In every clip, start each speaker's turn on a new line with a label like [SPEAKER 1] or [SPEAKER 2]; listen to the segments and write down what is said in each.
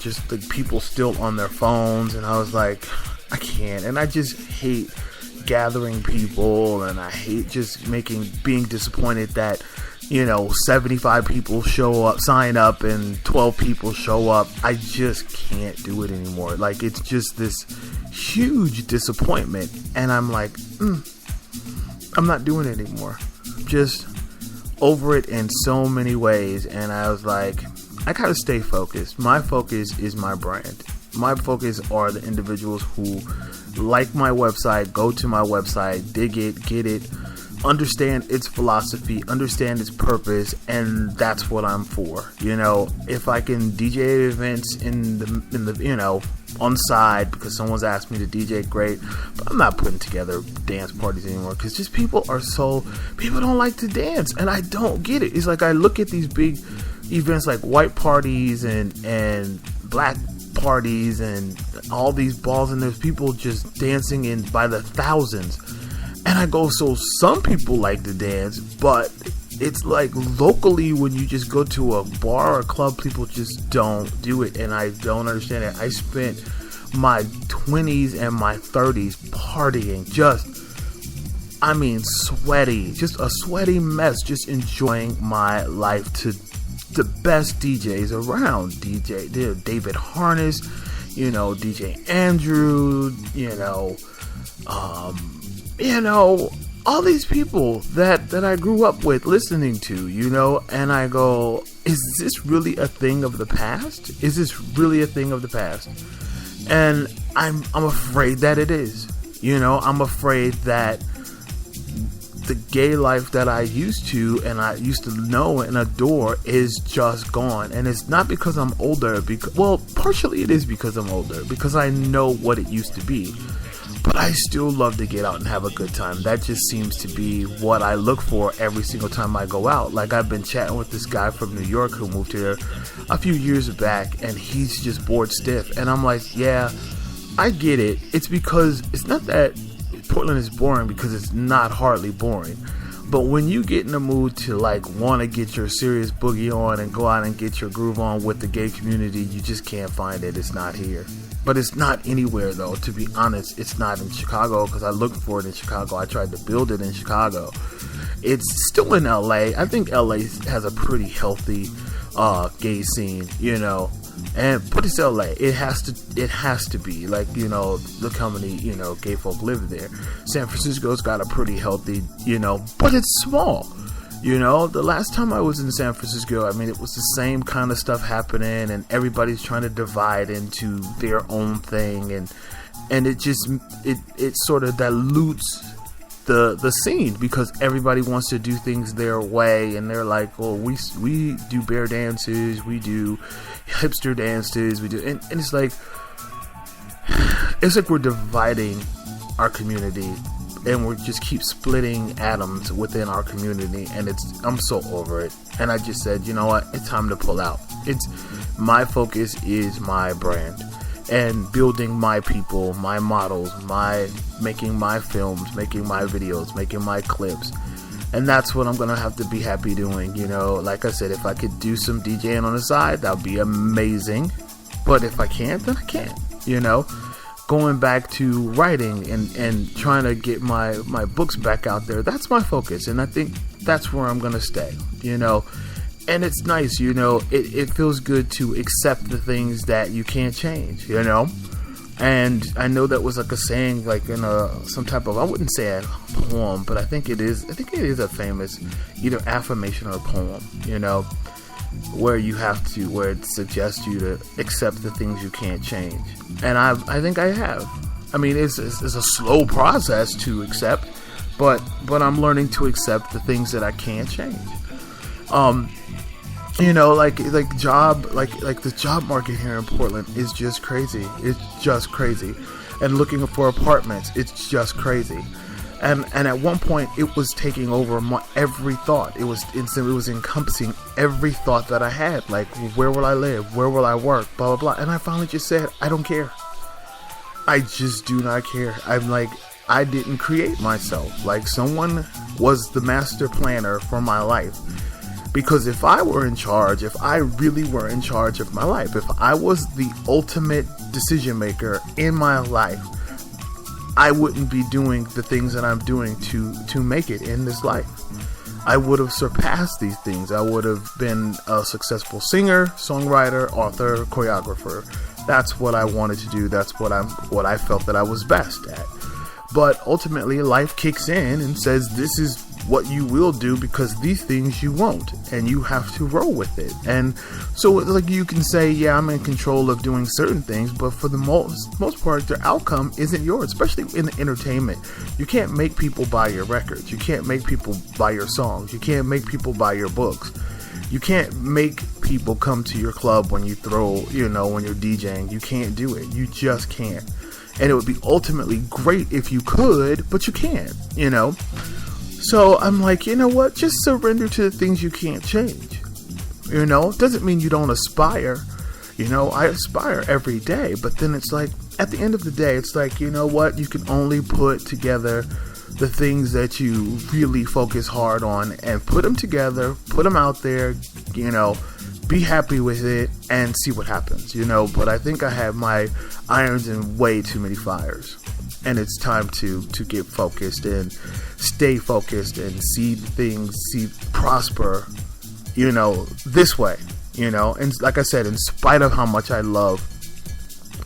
[SPEAKER 1] just the people still on their phones, and I was like, I can't. And I just hate gathering people, and I hate just being disappointed that 75 people sign up and 12 people show up. I just can't do it anymore. Like, it's just this huge disappointment, and I'm like, I'm not doing it anymore. Just over it in so many ways. And I was like, I gotta stay focused. My focus is my brand. My focus are the individuals who like my website, go to my website, dig it, get it, understand its philosophy, understand its purpose, and that's what I'm for. If I can DJ events in the on the side because someone's asked me to DJ, great. But I'm not putting together dance parties anymore because just people don't like to dance, and I don't get it. It's like I look at these big events like white parties and black parties and all these balls, and there's people just dancing in by the thousands. And I go, so some people like to dance, but it's like locally when you just go to a bar or a club, people just don't do it. And I don't understand it. I spent my 20s and my 30s partying, sweaty, just a sweaty mess, just enjoying my life to the best DJs around. David Harness, DJ Andrew, all these people that I grew up with listening to, and I go, is this really a thing of the past? Is this really a thing of the past? And I'm afraid that it is. I'm afraid that the gay life that I used to and I used to know and adore is just gone. And it's not because I'm older, partially it is because I'm older, because I know what it used to be. But I still love to get out and have a good time. That just seems to be what I look for every single time I go out. Like, I've been chatting with this guy from New York who moved here a few years back, and he's just bored stiff. And I'm like, yeah, I get it. It's because it's not that Portland is boring, because it's not hardly boring. But when you get in the mood to want to get your serious boogie on and go out and get your groove on with the gay community, you just can't find it. It's not here. But it's not anywhere, though. To be honest, it's not in Chicago, because I looked for it in Chicago. I tried to build it in Chicago. It's still in LA. I think LA has a pretty healthy gay scene, but it's LA. It has to be. Look how many, gay folk live there. San Francisco's got a pretty healthy, but it's small. The last time I was in San Francisco, it was the same kind of stuff happening, and everybody's trying to divide into their own thing, and it just it sort of dilutes the scene, because everybody wants to do things their way, and they're like, well, we do bear dances, we do hipster dances, we do, and it's like we're dividing our community, and we just keep splitting atoms within our community, and I'm so over it. And I just said, you know what, it's time to pull out. My focus is my brand and building my people, my models, making my films, making my videos, making my clips. And that's what I'm gonna have to be happy doing. Like I said, if I could do some DJing on the side, that would be amazing. But if I can't, then I can't. Going back to writing and trying to get my books back out there, that's my focus, and I think that's where I'm gonna stay, and it's nice, it feels good to accept the things that you can't change, and I know that was like a saying, like in some type of, I wouldn't say a poem, but I think it is a famous either affirmation or poem, where it suggests you to accept the things you can't change. And I think I have. It's a slow process to accept, but I'm learning to accept the things that I can't change. Like the job market here in Portland is just crazy. It's just crazy. And looking for apartments, it's just crazy. And at one point, it was taking over every thought. It was encompassing every thought that I had. Like, where will I live? Where will I work? Blah, blah, blah. And I finally just said, I don't care. I just do not care. I'm like, I didn't create myself. Like, someone was the master planner for my life. Because if I were in charge, if I really were in charge of my life, if I was the ultimate decision maker in my life, I wouldn't be doing the things that I'm doing to make it in this life. I would have surpassed these things. I would have been a successful singer, songwriter, author, choreographer. That's what I wanted to do. That's what I felt that I was best at. But ultimately, life kicks in and says, this is what you will do because these things you won't, and you have to roll with it. And so like you can say, yeah, I'm in control of doing certain things, but for the most part, the outcome isn't yours, especially in the entertainment. You can't make people buy your records. You can't make people buy your songs. You can't make people buy your books. You can't make people come to your club when you throw, when you're DJing. You can't do it. You just can't. And it would be ultimately great if you could, but you can't, So I'm like, you know what? Just surrender to the things you can't change. Doesn't mean you don't aspire. I aspire every day, but then it's like, at the end of the day, it's like, you know what? You can only put together the things that you really focus hard on and put them together, put them out there, be happy with it and see what happens, but I think I have my irons in way too many fires, and it's time to get focused and stay focused and see things prosper, this way, and like I said, in spite of how much I love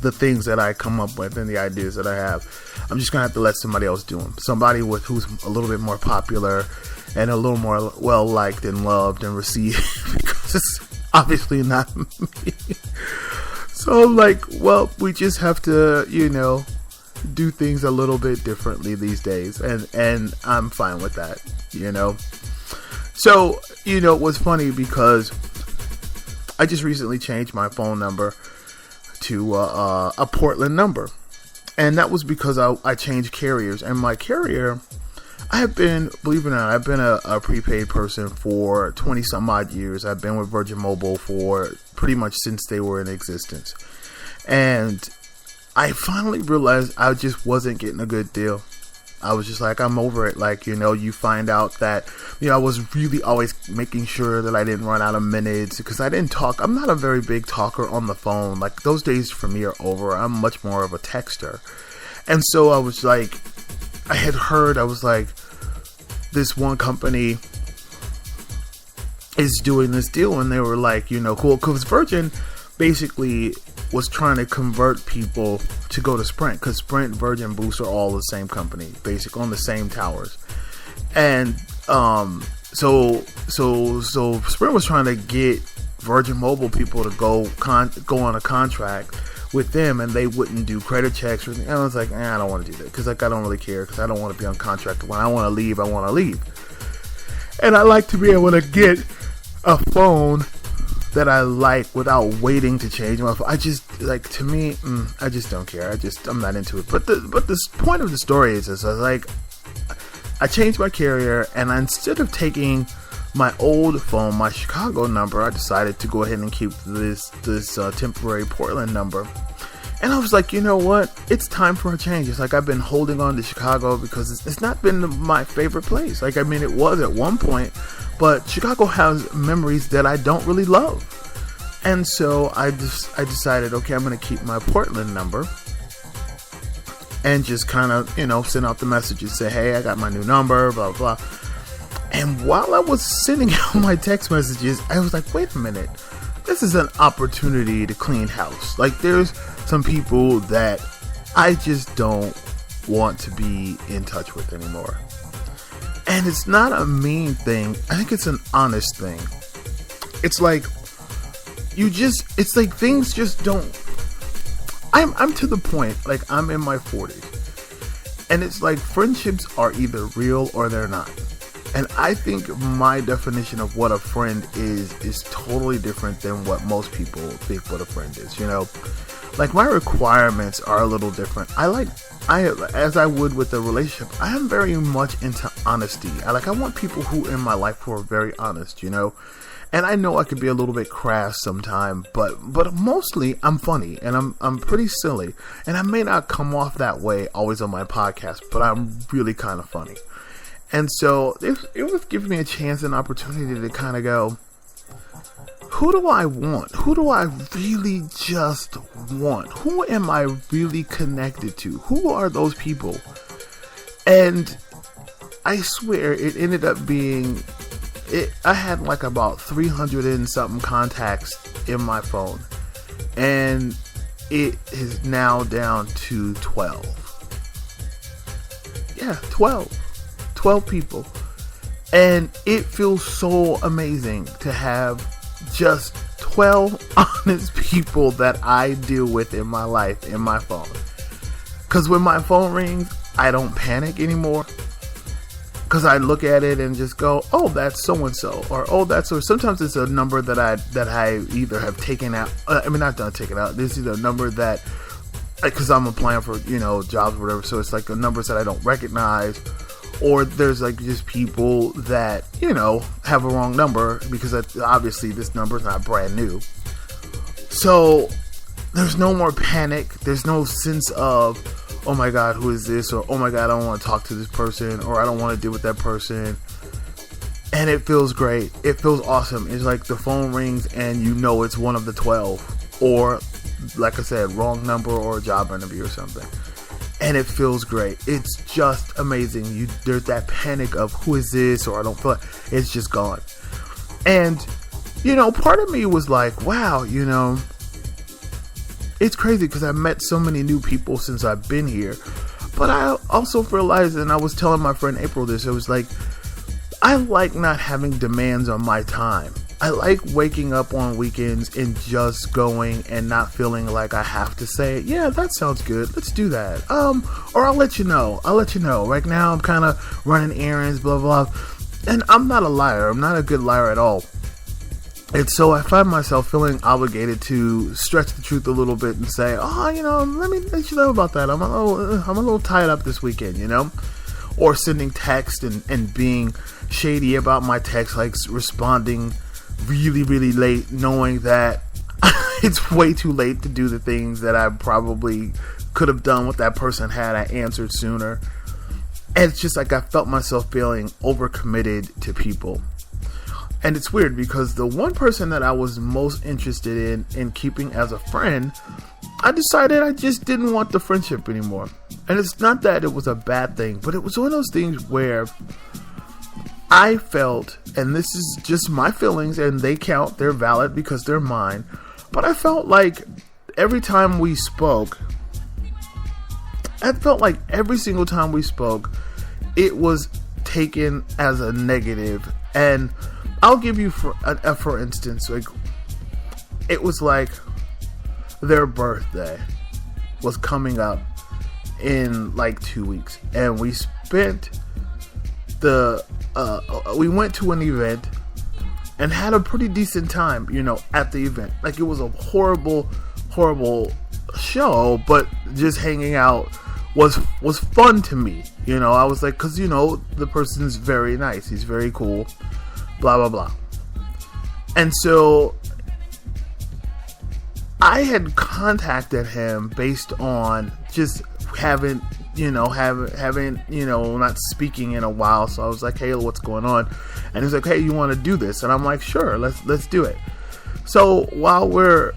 [SPEAKER 1] the things that I come up with and the ideas that I have, I'm just gonna have to let somebody else do them. Somebody who's a little bit more popular and a little more well liked and loved and received, because it's obviously not me. So I'm like, well, we just have to, do things a little bit differently these days, and I'm fine with that, So, it was funny because I just recently changed my phone number to a Portland number, and that was because I changed carriers, and my carrier, I have been, believe it or not, I've been a prepaid person for 20 some odd years. I've been with Virgin Mobile for pretty much since they were in existence, and I finally realized I just wasn't getting a good deal. I was just like, I'm over it. Like, you find out that, I was really always making sure that I didn't run out of minutes, because I didn't talk. I'm not a very big talker on the phone. Like, those days for me are over. I'm much more of a texter. And so I was like, I had heard, I was like, this one company is doing this deal, and they were like, cool, because Virgin basically was trying to convert people to go to Sprint, because Sprint, Virgin, Boost are all the same company, basically on the same towers. And so Sprint was trying to get Virgin Mobile people to go on a contract with them, and they wouldn't do credit checks or anything. And I was like, I don't want to do that, because I don't really care, because I don't want to be on contract. When I want to leave, I want to leave. And I like to be able to get a phone that I like without waiting to change my phone. I just, like, to me, I just don't care. I'm not into it. But the point of the story is this. I changed my carrier, and instead of taking my old phone, my Chicago number, I decided to go ahead and keep this temporary Portland number. And I was like, you know what? It's time for a change. It's like I've been holding on to Chicago because it's not been my favorite place. Like, I mean, it was at one point, but Chicago has memories that I don't really love. And so I decided, okay, I'm going to keep my Portland number and just kind of, send out the messages, say, hey, I got my new number, blah, blah, blah. And while I was sending out my text messages, I was like, wait a minute. This is an opportunity to clean house. Like, there's some people that I just don't want to be in touch with anymore. And it's not a mean thing. I think it's an honest thing. It's like, it's like things just don't. I'm to the point, like, I'm in my 40s. And it's like friendships are either real or they're not. And I think my definition of what a friend is totally different than what most people think what a friend is, Like, my requirements are a little different. As I would with a relationship, I am very much into honesty. I want people who in my life who are very honest, And I know I could be a little bit crass sometime, but mostly I'm funny and I'm pretty silly. And I may not come off that way always on my podcast, but I'm really kind of funny. And so it was giving me a chance and opportunity to kind of go, who do I want? Who do I really just want? Who am I really connected to? Who are those people? And I swear it ended up being, I had like about 300 and something contacts in my phone. And it is now down to 12. Yeah, 12 people. And it feels so amazing to have just 12 honest people that I deal with in my life in my phone. Because when my phone rings, I don't panic anymore. Because I look at it and just go, oh, that's so and so, or oh, that's, or sometimes it's a number that I either have taken out. Not done taken out. This is a number that, because I'm applying for jobs or whatever, so it's like the numbers that I don't recognize, or there's like just people that have a wrong number because obviously this number is not brand new. So there's no more panic. There's no sense of, oh my God, who is this? Or, oh my God, I don't want to talk to this person, or I don't want to deal with that person. And it feels great. It feels awesome. It's like the phone rings and it's one of the 12. Or, like I said, wrong number or a job interview or something. And it feels great. It's just amazing. There's that panic of who is this, or I don't feel like, it's just gone. And, part of me was like, wow, it's crazy because I met so many new people since I've been here. But I also realized, and I was telling my friend April this, it was like, I like not having demands on my time. I like waking up on weekends and just going and not feeling like I have to say, yeah, that sounds good, let's do that. Or I'll let you know. Right now I'm kind of running errands, blah, blah. And I'm not a liar. I'm not a good liar at all. And so I find myself feeling obligated to stretch the truth a little bit and say, let me let you know about that. I'm a little tied up this weekend, or sending text and being shady about my text, like responding really, really late, knowing that it's way too late to do the things that I probably could have done with that person had I answered sooner. And it's just like I felt myself feeling overcommitted to people. And it's weird because the one person that I was most interested in keeping as a friend, I decided I just didn't want the friendship anymore. And it's not that it was a bad thing, but it was one of those things where I felt, and this is just my feelings and they count, they're valid because they're mine, but I felt like every time we spoke, every single time we spoke, it was taken as a negative. And I'll give you for instance, like, it was like their birthday was coming up in like 2 weeks, and we spent we went to an event and had a pretty decent time, at the event. Like, it was a horrible show, but just hanging out was fun to me. I was like, cause the person's very nice, he's very cool, blah blah blah. And so I had contacted him based on just haven't not speaking in a while. So I was like, hey, what's going on? And he's like, hey, you want to do this? And I'm like, sure, let's do it. So while we're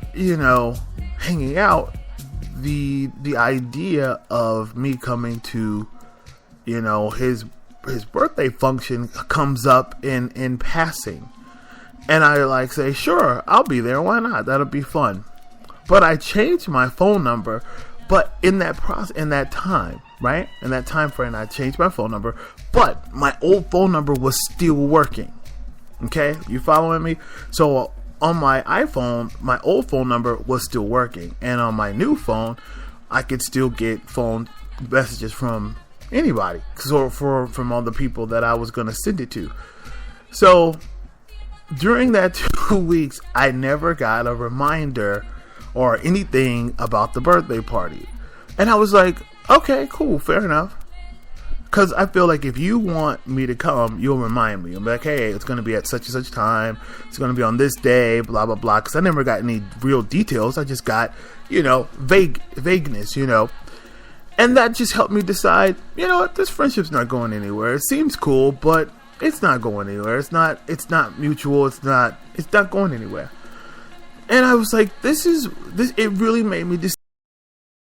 [SPEAKER 1] hanging out, the idea of me coming to his birthday function comes up in passing, and I say, sure, I'll be there, why not, that'll be fun. But I changed my phone number. But in that time frame, I changed my phone number, but my old phone number was still working. Okay, you following me? So on my iPhone, my old phone number was still working, and on my new phone, I could still get phone messages from anybody, from all the people that I was going to send it to. So during that 2 weeks, I never got a reminder or anything about the birthday party. And I was like, okay, cool, fair enough. Because I feel like if you want me to come, you'll remind me. I'm like, hey, it's going to be at such and such time. It's going to be on this day, blah, blah, blah. Because I never got any real details. I just got, vagueness, And that just helped me decide, you know what, this friendship's not going anywhere. It seems cool, but it's not going anywhere. It's not mutual. It's not going anywhere. And I was like, this. It really made me